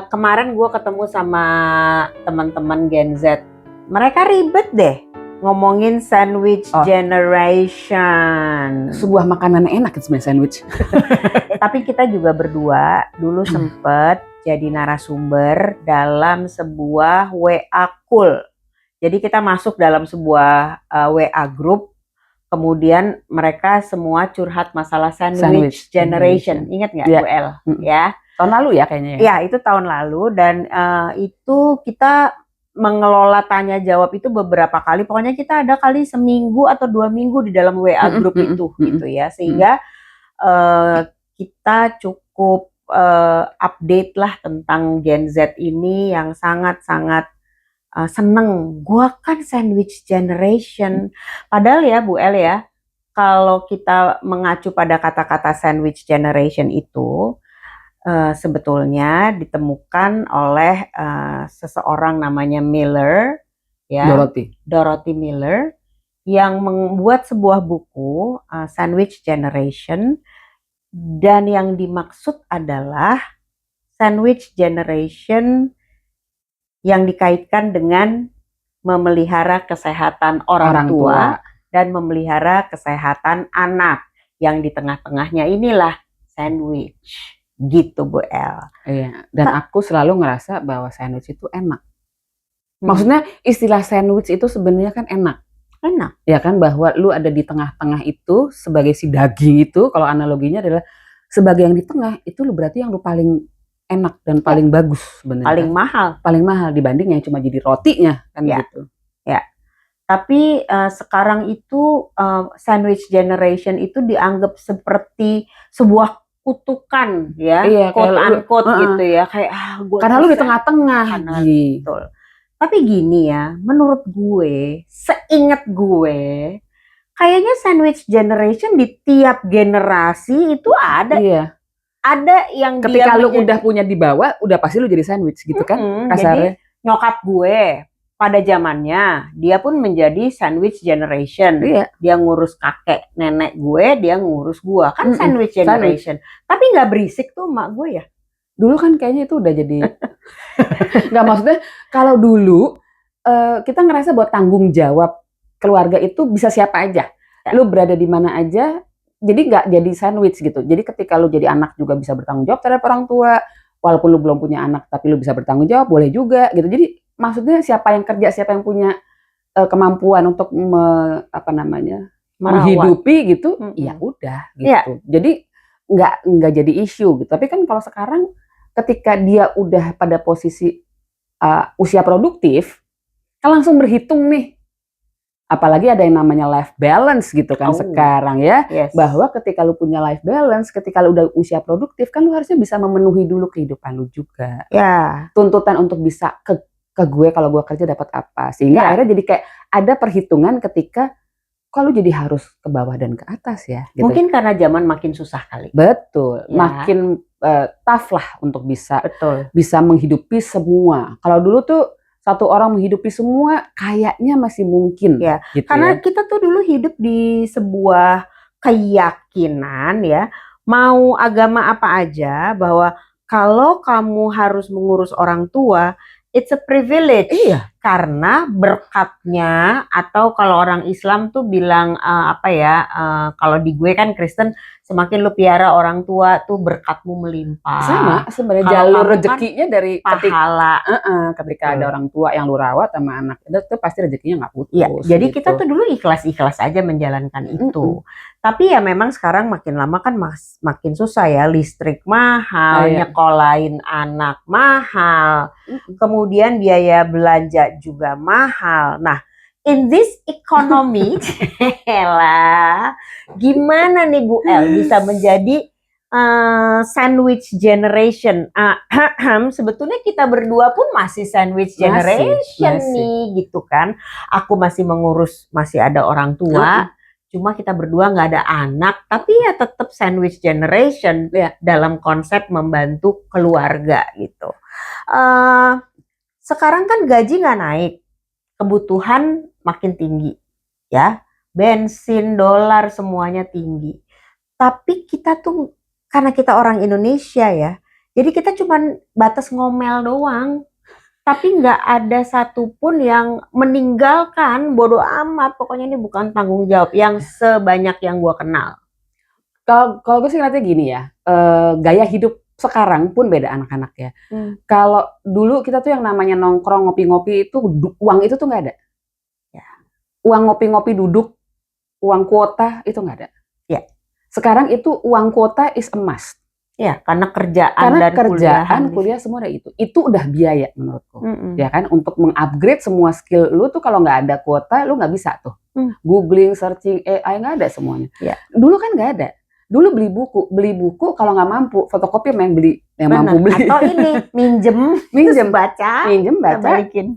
Kemarin gue ketemu sama teman-teman Gen Z. Mereka ribet deh ngomongin sandwich generation. Sebuah makanan enak sebenarnya sandwich. Tapi kita juga berdua dulu sempet jadi narasumber dalam sebuah WA Cool. Jadi kita masuk dalam sebuah WA group. Kemudian mereka semua curhat masalah sandwich generation. Ingat nggak, Bu El? Ya. Tahun lalu ya kayaknya ya? Ya, itu tahun lalu dan itu kita mengelola tanya jawab itu beberapa kali. Pokoknya kita ada kali seminggu atau 2 minggu di dalam WA group itu gitu ya. Sehingga kita cukup update lah tentang Gen Z ini yang sangat-sangat seneng. Gua kan sandwich generation. Padahal ya Bu El ya, kalau kita mengacu pada kata-kata sandwich generation itu sebetulnya ditemukan oleh seseorang namanya Miller, ya, Dorothy Miller, yang membuat sebuah buku Sandwich Generation, dan yang dimaksud adalah sandwich generation yang dikaitkan dengan memelihara kesehatan orang tua dan memelihara kesehatan anak, yang di tengah-tengahnya inilah sandwich. Gitu Bu El. Iya, dan aku selalu ngerasa bahwa sandwich itu enak. Maksudnya istilah sandwich itu sebenarnya kan enak. Enak. Ya kan, bahwa lu ada di tengah-tengah itu sebagai si daging itu, kalau analoginya adalah sebagai yang di tengah itu lu berarti yang lu paling enak dan paling bagus sebenarnya. Paling mahal. Paling mahal dibanding yang cuma jadi rotinya kan gitu. Ya. Tapi sekarang itu sandwich generation itu dianggap seperti sebuah kutukan ya, iya, quote unquote gitu ya, kayak karena lu di tengah-tengah gitu. Tapi gini ya, menurut gue, seingat gue, kayaknya sandwich generation di tiap generasi itu ada. Iya. Ada yang ketika lu udah punya di bawah, udah pasti lu jadi sandwich gitu kan kasarnya. Jadi nyokap gue pada zamannya dia pun menjadi sandwich generation. Iya. Dia ngurus kakek nenek gue, dia ngurus gue, kan sandwich generation. Tapi nggak berisik tuh emak gue ya. Dulu kan kayaknya itu udah jadi nggak, maksudnya kalau dulu kita ngerasa bahwa tanggung jawab keluarga itu bisa siapa aja. Lu berada di mana aja, jadi nggak jadi sandwich gitu. Jadi ketika lu jadi anak juga bisa bertanggung jawab terhadap orang tua, walaupun lu belum punya anak tapi lu bisa bertanggung jawab, boleh juga gitu. Jadi maksudnya siapa yang kerja, siapa yang punya kemampuan untuk menghidupi gitu, ya udah gitu. Jadi nggak jadi isu gitu. Tapi kan kalau sekarang ketika dia udah pada posisi usia produktif, kan langsung berhitung nih. Apalagi ada yang namanya life balance gitu kan sekarang ya. Bahwa ketika lu punya life balance, ketika lu udah usia produktif, kan lu harusnya bisa memenuhi dulu kehidupan lu juga. Ya. Tuntutan untuk bisa ke gue kalau gue kerja dapat apa. Sehingga akhirnya jadi kayak ada perhitungan ketika kalau jadi harus ke bawah dan ke atas ya. Gitu. Mungkin karena zaman makin susah kali. Betul, makin tough lah untuk bisa menghidupi semua. Kalau dulu tuh satu orang menghidupi semua kayaknya masih mungkin. Ya, gitu karena kita tuh dulu hidup di sebuah keyakinan ya, mau agama apa aja, bahwa kalau kamu harus mengurus orang tua, it's a privilege. Iya. Karena berkatnya, atau kalau orang Islam tuh bilang kalau di gue kan Kristen, semakin lu piara orang tua tuh berkatmu melimpah. Sama sebenarnya jalur rezekinya kan dari pahala. Ketika ada orang tua yang lu rawat sama anak, itu pasti rezekinya nggak putus. Ya, jadi gitu. Kita tuh dulu ikhlas-ikhlas aja menjalankan itu. Tapi ya memang sekarang makin lama kan makin susah ya, listrik mahal, nyekolahin anak mahal, kemudian biaya belanja juga mahal. Nah, in this economy, gimana nih Bu El bisa menjadi sandwich generation? Sebetulnya kita berdua pun masih sandwich generation nih, gitu kan? Aku masih masih ada orang tua. Cuma kita berdua nggak ada anak, tapi ya tetap sandwich generation dalam konsep membantu keluarga gitu. Sekarang kan gaji nggak naik, kebutuhan makin tinggi, ya, bensin, dolar semuanya tinggi. Tapi kita tuh karena kita orang Indonesia ya, Jadi kita cuman batas ngomel doang. Tapi nggak ada satupun yang meninggalkan, bodoh amat. Pokoknya ini bukan tanggung jawab yang sebanyak yang gue kenal. Kalau gue sih ngeliatnya gini ya, gaya hidup sekarang pun beda anak-anak ya. Kalau dulu kita tuh yang namanya nongkrong ngopi-ngopi itu uang itu tuh nggak ada. Ya. Uang ngopi-ngopi duduk, uang kuota itu nggak ada. Ya. Sekarang itu uang kuota is a must. Ya, karena kerjaan Karena dan kerjaan, kuliah semua ada itu. Itu udah biaya menurutku. Ya kan, untuk mengupgrade semua skill lu tuh kalau nggak ada kuota lu nggak bisa tuh. Googling, searching, AI nggak ada semuanya. Ya. Dulu kan nggak ada. Dulu beli buku kalau nggak mampu fotokopi yang beli yang Bener. mampu beli. Atau ini minjem baca,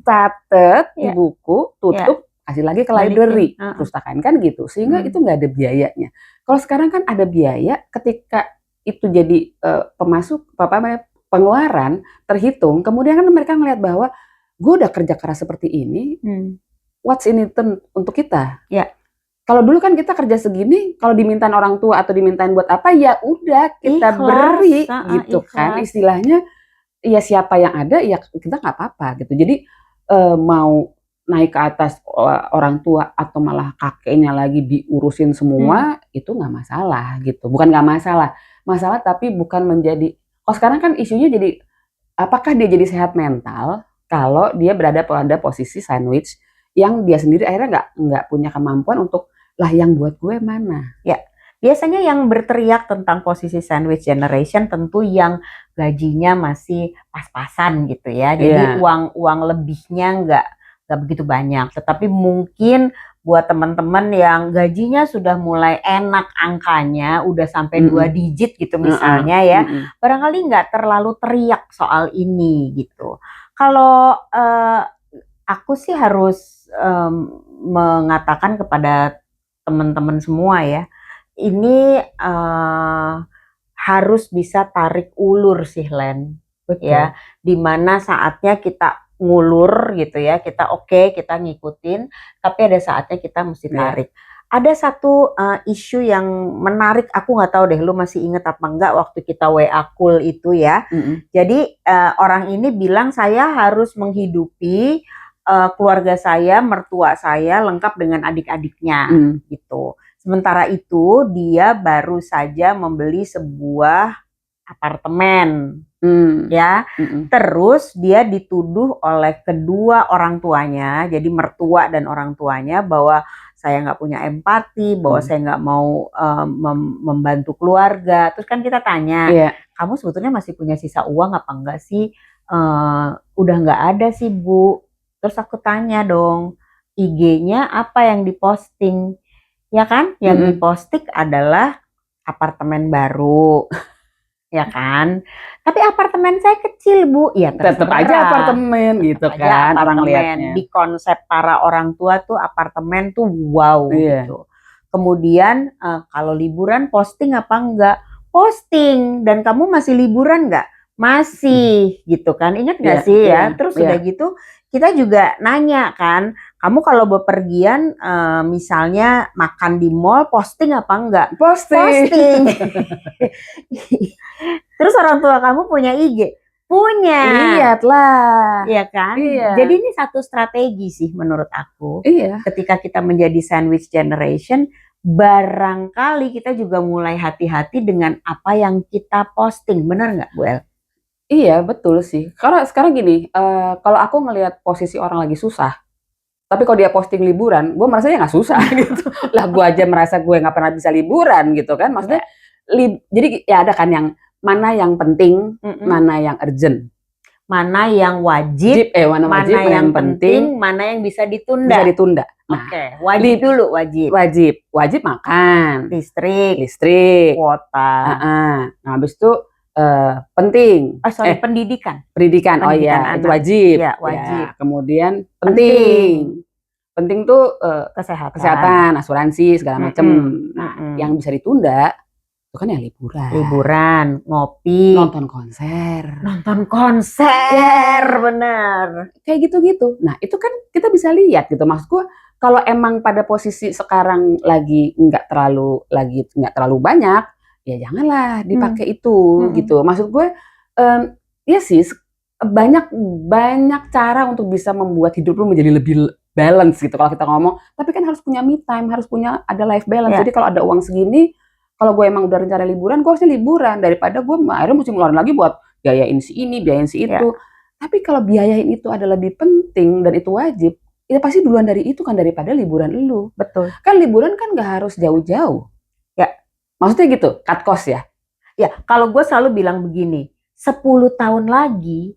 catet di buku, tutup, kasih lagi ke library, pustakaan kan gitu. Sehingga itu nggak ada biayanya. Kalau sekarang kan ada biaya ketika itu jadi pengeluaran terhitung, kemudian kan mereka ngelihat bahwa gue udah kerja keras seperti ini, what's in it untuk kita? Ya. Kalau dulu kan kita kerja segini, kalau dimintain orang tua atau dimintain buat apa, ya udah kita beri gitu kan, istilahnya ya siapa yang ada ya kita nggak apa-apa gitu. Jadi mau naik ke atas orang tua atau malah kakeknya lagi diurusin semua itu nggak masalah gitu, bukan nggak masalah tapi bukan menjadi. Kalau sekarang kan isunya jadi apakah dia jadi sehat mental kalau dia berada pada posisi sandwich yang dia sendiri akhirnya nggak punya kemampuan untuk lah yang buat gue mana. Ya, biasanya yang berteriak tentang posisi sandwich generation tentu yang gajinya masih pas-pasan gitu ya. Jadi uang lebihnya nggak begitu banyak. Tetapi mungkin buat teman-teman yang gajinya sudah mulai enak angkanya, udah sampai 2 digit gitu misalnya ya, barangkali nggak terlalu teriak soal ini gitu. Kalau aku sih harus mengatakan kepada teman-teman semua ya, ini harus bisa tarik ulur sih Len. Betul. Ya, dimana saatnya kita ngulur gitu ya, kita kita ngikutin, tapi ada saatnya kita mesti tarik. Ada satu isu yang menarik, aku nggak tahu deh lu masih inget apa enggak waktu kita WA call itu ya. Jadi orang ini bilang saya harus menghidupi keluarga saya, mertua saya lengkap dengan adik-adiknya gitu. Sementara itu dia baru saja membeli sebuah apartemen. Ya, terus dia dituduh oleh kedua orang tuanya, jadi mertua dan orang tuanya, bahwa saya nggak punya empati, bahwa saya nggak mau membantu keluarga. Terus kan kita tanya, kamu sebetulnya masih punya sisa uang apa enggak sih? Udah nggak ada sih Bu. Terus aku tanya dong, IG-nya apa yang diposting? Ya kan, yang diposting adalah apartemen baru. Ya kan, tapi apartemen saya kecil Bu, ya tetap aja apartemen gitu kan, orang lihatnya. Di konsep para orang tua tuh apartemen tuh wow gitu. Kemudian kalau liburan posting apa enggak? Posting. Dan kamu masih liburan enggak? Masih gitu kan, ingat nggak sih ya? Terus udah gitu kita juga nanya kan, kamu kalau bepergian misalnya makan di mall posting apa enggak? Posting. Terus orang tua kamu punya IG? Punya. Lihat lah. Iya kan? Jadi ini satu strategi sih menurut aku. Ketika kita menjadi sandwich generation, barangkali kita juga mulai hati-hati dengan apa yang kita posting. Benar nggak Bu El? Iya betul sih. Karena sekarang gini, kalau aku ngelihat posisi orang lagi susah, tapi kalau dia posting liburan, gue merasanya nggak susah gitu. Lah gue aja merasa gue nggak pernah bisa liburan gitu kan. Maksudnya, jadi ya ada kan yang mana yang penting, mana yang urgent, mana yang wajib, mana yang penting, mana yang bisa ditunda. Nah, wajib dulu, wajib makan, listrik, kuota. Nah habis itu penting. Pendidikan. Oh iya, itu wajib. Ya, wajib. Ya, kemudian penting tuh kesehatan, asuransi segala macam. Nah, yang bisa ditunda itu kan yang liburan, ngopi, nonton konser, bener. Kayak gitu-gitu. Nah, itu kan kita bisa lihat gitu. Maksud gue, kalau emang pada posisi sekarang lagi nggak terlalu banyak, ya janganlah dipakai itu gitu. Maksud gue Iya sih, banyak cara untuk bisa membuat hidup lu menjadi lebih balance gitu kalau kita ngomong. Tapi kan harus punya me time, harus punya ada life balance. Ya. Jadi kalau ada uang segini, kalau gue emang udah rencana liburan, gue harusnya liburan daripada gue akhirnya mesti ngeluarin lagi buat biayain si ini, biayain si Ya. itu. Tapi kalau biayain itu adalah lebih penting dan itu wajib, ya pasti duluan dari itu kan daripada liburan lu. Betul. Kan liburan kan nggak harus jauh-jauh. Ya. Maksudnya gitu, cut cost ya. Ya, kalau gue selalu bilang begini, 10 tahun lagi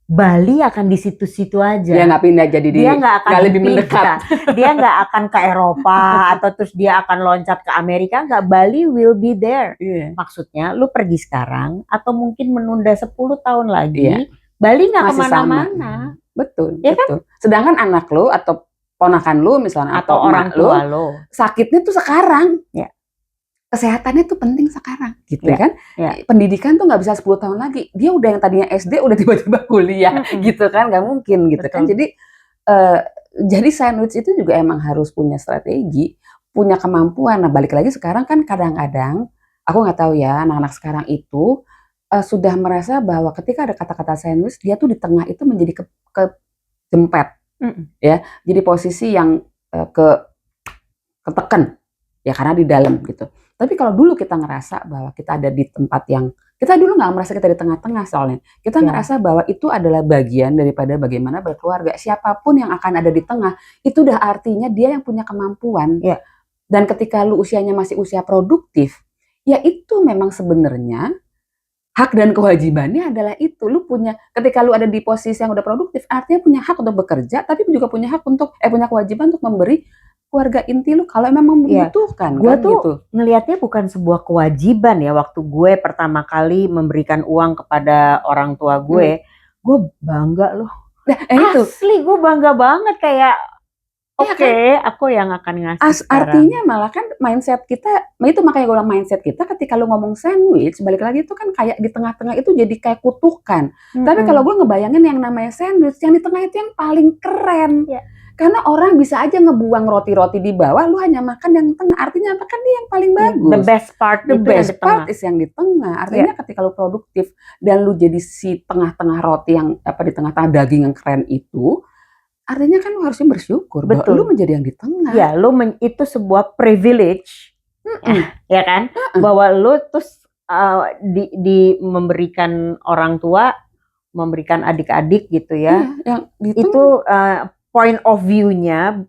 Bali akan di situ-situ aja. Dia nggak pindah jadi dia nggak akan lebih mendekat. Dia nggak akan ke Eropa atau terus dia akan loncat ke Amerika. Nggak, Bali will be there. Iya. Maksudnya lu pergi sekarang atau mungkin menunda 10 tahun lagi, Iya. Bali nggak Masih kemana-mana. Betul, Ya betul. Sedangkan anak lu atau ponakan lu misalnya Atau orang tua lu sakitnya tuh sekarang. Ya. Kesehatannya tuh penting sekarang, gitu Ya. kan? Ya. Pendidikan tuh nggak bisa 10 tahun lagi. Dia udah yang tadinya SD udah tiba-tiba kuliah, gitu kan? Nggak mungkin, gitu kan? Betul. Jadi sandwich itu juga emang harus punya strategi, punya kemampuan. Nah, balik lagi sekarang kan kadang-kadang, aku nggak tahu ya, anak-anak sekarang itu sudah merasa bahwa ketika ada kata-kata sandwich, dia tuh di tengah itu menjadi kejempet, ya. Jadi posisi yang ketekan, ya karena di dalam gitu. Tapi kalau dulu kita ngerasa bahwa kita ada di tempat yang, kita dulu nggak merasa kita di tengah-tengah soalnya. Kita ngerasa bahwa itu adalah bagian daripada bagaimana berkeluarga. Siapapun yang akan ada di tengah, itu udah artinya dia yang punya kemampuan. Ya. Dan ketika lu usianya masih usia produktif, ya itu memang sebenarnya hak dan kewajibannya adalah itu. Lu punya, ketika lu ada di posisi yang udah produktif, artinya punya hak untuk bekerja, tapi juga punya hak untuk, punya kewajiban untuk memberi keluarga inti lu kalau memang membutuhkan. Gue kan, tuh gitu. ngelihatnya bukan sebuah kewajiban ya. Waktu gue pertama kali memberikan uang kepada orang tua gue bangga loh. Nah, itu. Asli gue bangga banget, kayak oke, aku yang akan ngasih artinya malah kan mindset kita, itu makanya gue bilang mindset kita ketika lu ngomong sandwich, balik lagi itu kan kayak di tengah-tengah itu jadi kayak kutukan. Tapi kalau gue ngebayangin yang namanya sandwich, yang di tengah itu yang paling keren. Ya. Karena orang bisa aja ngebuang roti-roti di bawah, lu hanya makan yang tengah. Artinya apa? Kan dia yang paling bagus. The best part is yang di tengah. Artinya ketika lu produktif dan lu jadi si tengah-tengah roti yang di tengah-tengah daging yang keren itu, artinya kan lu harusnya bersyukur. Betul. Bahwa lu menjadi yang di tengah. Ya, itu sebuah privilege, ya kan? Bahwa lu terus memberikan orang tua, memberikan adik-adik gitu ya. Yang itu point of view-nya,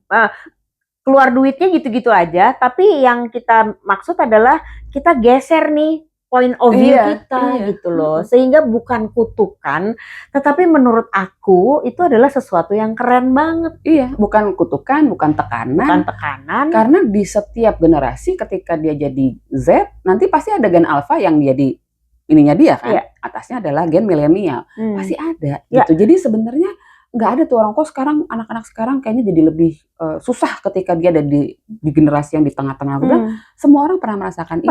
keluar duitnya gitu-gitu aja, tapi yang kita maksud adalah kita geser nih point of view kita gitu loh, sehingga bukan kutukan, tetapi menurut aku itu adalah sesuatu yang keren banget. Iya, bukan kutukan, bukan tekanan. Karena di setiap generasi ketika dia jadi Z, nanti pasti ada gen alpha yang jadi ininya dia kan, atasnya adalah gen milenial, pasti ada gitu. Jadi sebenarnya nggak ada tuh orang, kok sekarang anak-anak sekarang kayaknya jadi lebih susah ketika dia ada di generasi yang di tengah-tengah. Aku bilang semua orang pernah merasakan itu.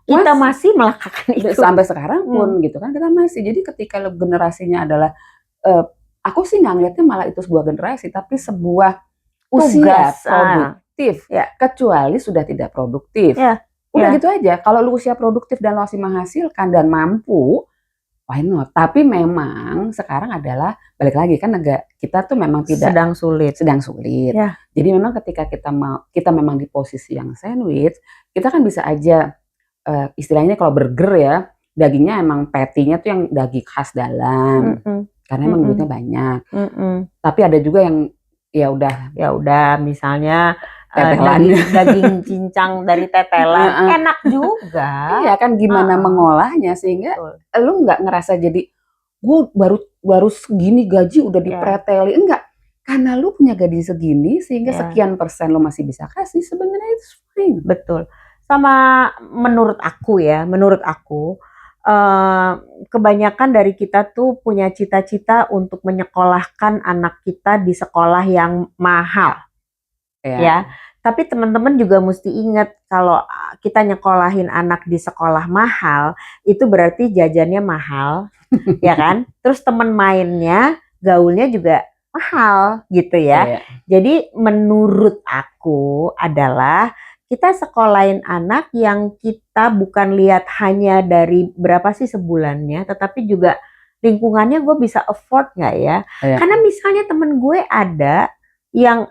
Kita masih melakukan itu sampai sekarang pun gitu kan, kita masih. Jadi ketika generasinya adalah aku sih nggak ngeliatnya malah itu sebuah generasi, tapi sebuah usia produktif, kecuali sudah tidak produktif. Udah gitu aja. Kalau lu usia produktif dan masih menghasilkan dan mampu, why not? Tapi memang sekarang adalah balik lagi kan, kita tuh memang tidak sedang sulit. Jadi memang ketika kita memang di posisi yang sandwich, kita kan bisa aja istilahnya kalau burger ya, dagingnya emang patty-nya tuh yang daging khas dalam, karena emang duitnya banyak. Tapi ada juga yang ya udah misalnya daging cincang dari tetelan, enak juga. Iya kan, gimana mengolahnya sehingga lu nggak ngerasa jadi gue baru segini gaji udah dipreteli, enggak. Karena lu punya gaji segini sehingga sekian persen lu masih bisa kasih, sebenarnya itu fine. Betul. Sama menurut aku kebanyakan dari kita tuh punya cita-cita untuk menyekolahkan anak kita di sekolah yang mahal. Ya. Tapi teman-teman juga mesti ingat, kalau kita nyekolahin anak di sekolah mahal, itu berarti jajannya mahal, ya kan? Terus teman mainnya, gaulnya juga mahal gitu ya. Jadi menurut aku adalah kita sekolahin anak yang kita bukan lihat hanya dari berapa sih sebulannya, tetapi juga lingkungannya gue bisa afford nggak ya? Iya. Karena misalnya temen gue ada yang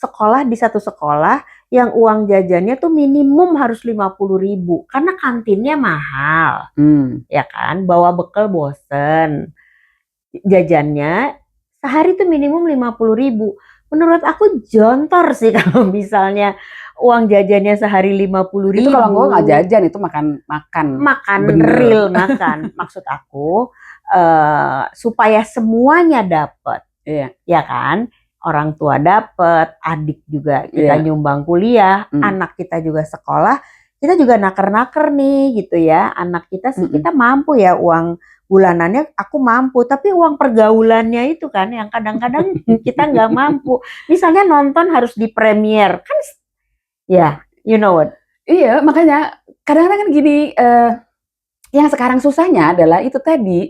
sekolah di satu sekolah yang uang jajannya tuh minimum harus 50.000 karena kantinnya mahal, ya kan? Bawa bekal bosen. Jajannya sehari tuh minimum 50.000. Menurut aku jontor sih kalau misalnya uang jajannya sehari 50.000. Itu kalau gue nggak jajan, itu makan bener. Real makan. Maksud aku supaya semuanya dapat, Iya. ya kan? Orang tua dapat, adik juga kita nyumbang kuliah, anak kita juga sekolah, kita juga naker-naker nih gitu ya. Anak kita sih kita mampu ya uang bulanannya aku mampu, tapi uang pergaulannya itu kan yang kadang-kadang kita nggak mampu. Misalnya nonton harus di premier kan, ya, you know what? Iya, makanya kadang-kadang kan gini, yang sekarang susahnya adalah itu tadi,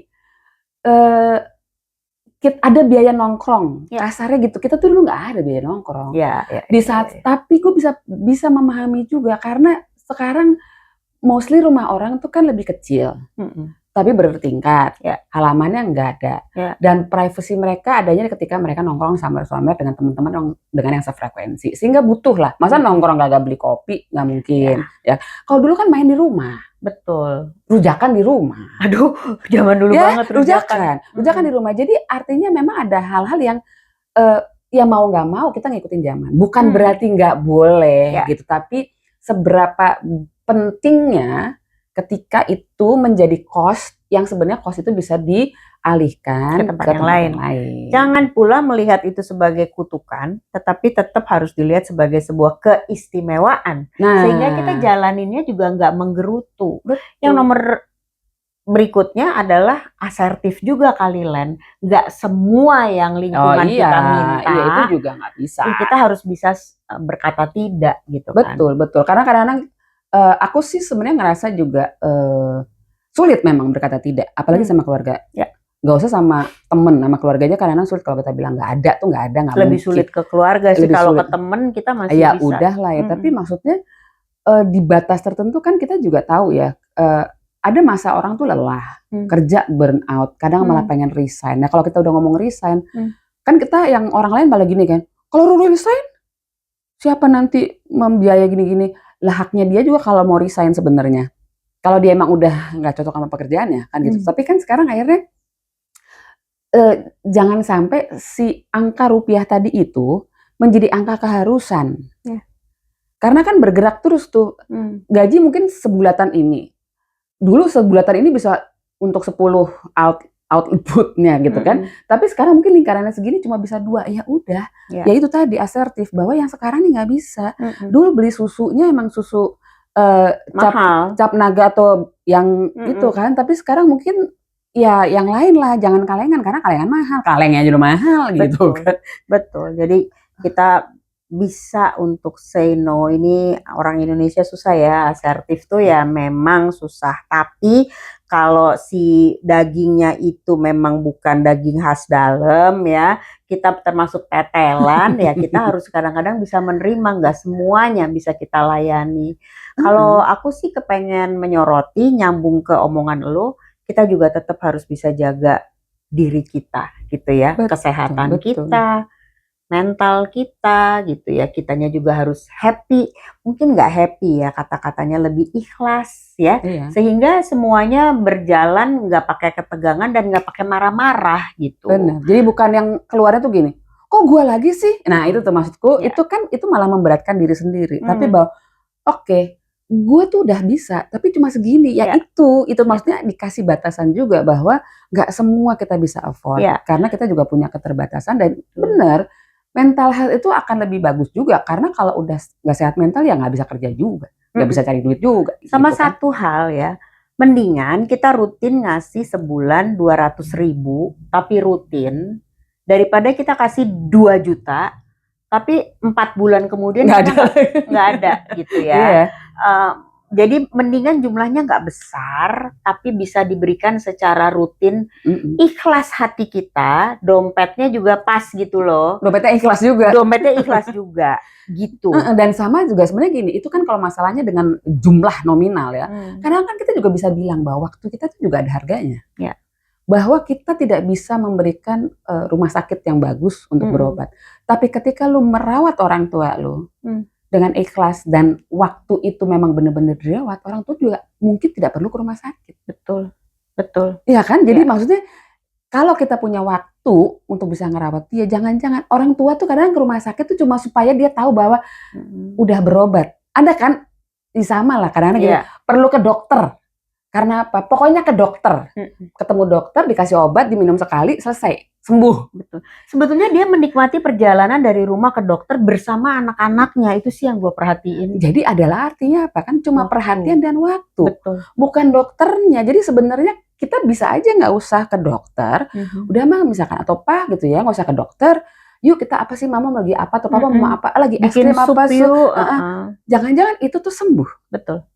ada biaya nongkrong, kasarnya gitu. Kita tuh dulu nggak ada biaya nongkrong. Di saat, tapi gue bisa memahami juga karena sekarang mostly rumah orang tuh kan lebih kecil, tapi bertingkat, halamannya nggak ada, dan privacy mereka adanya ketika mereka nongkrong sambar-sambar dengan teman-teman dengan yang sefrekuensi, sehingga butuh lah. Masa nongkrong gak beli kopi, nggak mungkin. Ya, kalau dulu kan main di rumah. Betul. Rujakan di rumah. Aduh, zaman dulu banget rujakan di rumah. Jadi artinya memang ada hal-hal yang ya mau nggak mau kita ngikutin zaman. Bukan berarti nggak boleh gitu, tapi seberapa pentingnya ketika itu menjadi cost yang sebenarnya cost itu bisa dialihkan ke tempat yang lain. Jangan pula melihat itu sebagai kutukan, tetapi tetap harus dilihat sebagai sebuah keistimewaan. Sehingga kita jalaninnya juga nggak menggerutu. Yang nomor berikutnya adalah asertif juga kali Len. Nggak semua yang lingkungan kita minta. Iya, itu juga nggak bisa. Kita harus bisa berkata tidak gitu kan. Betul. Karena kadang-kadang aku sih sebenarnya ngerasa juga sulit memang berkata tidak, apalagi sama keluarga. Gak usah sama temen, sama keluarga aja kadang-kadang sulit kalau kita bilang nggak ada, nggak lebih mungkin. Sulit ke keluarga sih, kalau ke temen kita masih ya, bisa. Udah lah ya, tapi maksudnya di batas tertentu kan kita juga tahu ya, ada masa orang tuh lelah, kerja burn out, kadang malah pengen resign. Nah kalau kita udah ngomong resign, kan kita yang orang lain malah gini kan, kalau lu resign, siapa nanti membiayai gini-gini? Lah haknya dia juga kalau mau resign sebenarnya. Kalau dia emang udah nggak cocok sama pekerjaannya kan gitu. Tapi kan sekarang akhirnya jangan sampai si angka rupiah tadi itu menjadi angka keharusan. Karena kan bergerak terus tuh. Gaji mungkin sebulatan ini. Dulu sebulatan ini bisa untuk 10 outputnya gitu kan. Tapi sekarang mungkin lingkarannya segini cuma bisa 2. Ya udah. Ya itu tadi asertif bahwa yang sekarang nih nggak bisa. Dulu beli susunya emang susu cap naga atau yang itu kan. Tapi sekarang mungkin ya yang lain lah, jangan kalengan karena kalengan mahal, kalengnya aja udah mahal gitu kan. Betul. Jadi kita bisa untuk say no. Ini orang Indonesia susah ya, asertif tuh ya memang susah. Tapi kalau si dagingnya itu memang bukan daging khas dalam ya, kita termasuk tetelan ya, kita harus kadang-kadang bisa menerima, nggak semuanya bisa kita layani. Kalau aku sih kepengen menyoroti, nyambung ke omongan lo, kita juga tetap harus bisa jaga diri kita gitu ya, kesehatan kita, mental kita gitu ya, kitanya juga harus happy. Mungkin nggak happy ya, kata-katanya lebih ikhlas ya, sehingga semuanya berjalan nggak pakai ketegangan dan nggak pakai marah-marah gitu. Benar. Jadi bukan yang keluarnya tuh gini, kok gue lagi sih? Nah itu tuh maksudku, itu malah memberatkan diri sendiri. Tapi bahwa oke, gue tuh udah bisa, tapi cuma segini. Ya itu maksudnya dikasih batasan juga bahwa nggak semua kita bisa afford, karena kita juga punya keterbatasan. Dan benar, mental health itu akan lebih bagus juga, karena kalau udah nggak sehat mental ya nggak bisa kerja juga, nggak bisa cari duit juga. Sama gitu satu hal ya, mendingan kita rutin ngasih sebulan 200.000, tapi rutin, daripada kita kasih 2 juta, tapi 4 bulan kemudian nggak ada gitu ya. Jadi mendingan jumlahnya nggak besar, tapi bisa diberikan secara rutin. Ikhlas hati kita, dompetnya juga pas gitu loh. Dompetnya ikhlas juga. Dompetnya ikhlas juga, gitu. Dan sama juga sebenarnya gini, itu kan kalau masalahnya dengan jumlah nominal ya. Kadang kan kita juga bisa bilang bahwa waktu kita tuh juga ada harganya. Ya. Bahwa kita tidak bisa memberikan rumah sakit yang bagus untuk berobat. Tapi ketika lu merawat orang tua lu dengan ikhlas dan waktu itu memang benar-benar dirawat, orang tua juga mungkin tidak perlu ke rumah sakit. Betul. Iya kan? Jadi maksudnya kalau kita punya waktu untuk bisa ngerawat dia, jangan-jangan orang tua tuh kadang ke rumah sakit tuh cuma supaya dia tahu bahwa udah berobat. Ada kan? Sama lah kadang-kadang gini, perlu ke dokter. Karena apa? Pokoknya ke dokter. Ketemu dokter, dikasih obat, diminum sekali, selesai. Sembuh. Betul. Sebetulnya dia menikmati perjalanan dari rumah ke dokter bersama anak-anaknya. Itu sih yang gue perhatiin. Jadi adalah artinya apa? Kan cuma perhatian dan waktu. Betul. Bukan dokternya. Jadi sebenarnya kita bisa aja nggak usah ke dokter. Udah mah misalkan atau Pak gitu ya, nggak usah ke dokter. Yuk kita apa sih, mama lagi apa atau papa mau apa lagi es krim apa sih? Jangan-jangan itu tuh sembuh. Betul.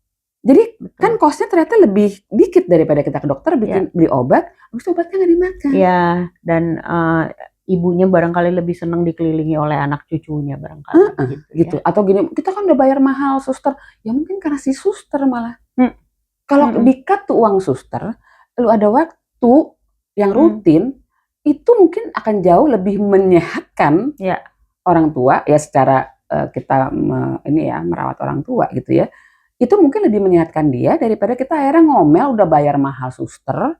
Jadi kan costnya ternyata lebih dikit daripada kita ke dokter beli obat, habis obatnya nggak dimakan. Iya, dan ibunya barangkali lebih senang dikelilingi oleh anak cucunya barangkali. Gitu. Atau gini, kita kan udah bayar mahal suster, ya mungkin karena si suster malah. Kalau di-cut tuh uang suster, lu ada waktu yang rutin, itu mungkin akan jauh lebih menyehatkan orang tua ya secara kita merawat orang tua gitu ya. Itu mungkin lebih menyehatkan dia daripada kita akhirnya ngomel udah bayar mahal suster,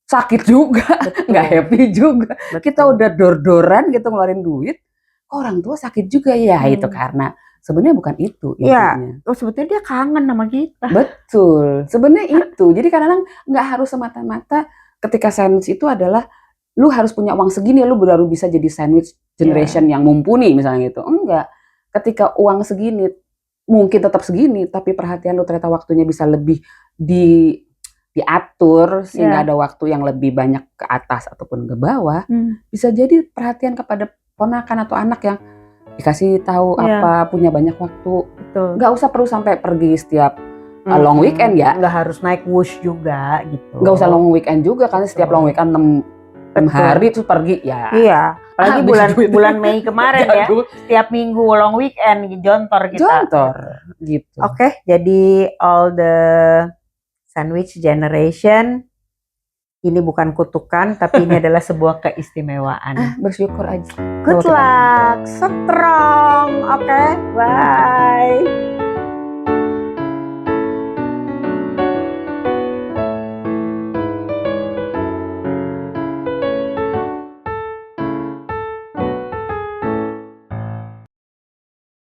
sakit juga, nggak happy juga. Kita udah dor-doran gitu ngeluarin duit, orang tua sakit juga ya. Itu karena sebenarnya bukan itu intinya. Sebetulnya dia kangen sama kita. Betul, sebenarnya itu. Jadi kadang-kadang nggak harus semata-mata ketika sandwich itu adalah lu harus punya uang segini, lu baru bisa jadi sandwich generation yang mumpuni misalnya gitu. Enggak, ketika uang segini mungkin tetap segini, tapi perhatian lu ternyata waktunya bisa lebih diatur sehingga ada waktu yang lebih banyak ke atas ataupun ke bawah. Bisa jadi perhatian kepada ponakan atau anak yang dikasih tahu apa punya banyak waktu. Nggak usah perlu sampai pergi setiap long weekend ya. Nggak harus naik wush juga gitu. Nggak usah long weekend juga karena setiap long weekend 6 hari terus pergi ya. Iya. Apalagi bulan Mei kemarin ya, setiap minggu long weekend jontor kita. Gitu. Oke, jadi all the sandwich generation ini bukan kutukan, tapi ini adalah sebuah keistimewaan. Bersyukur aja. Good luck, strong. Oke, bye.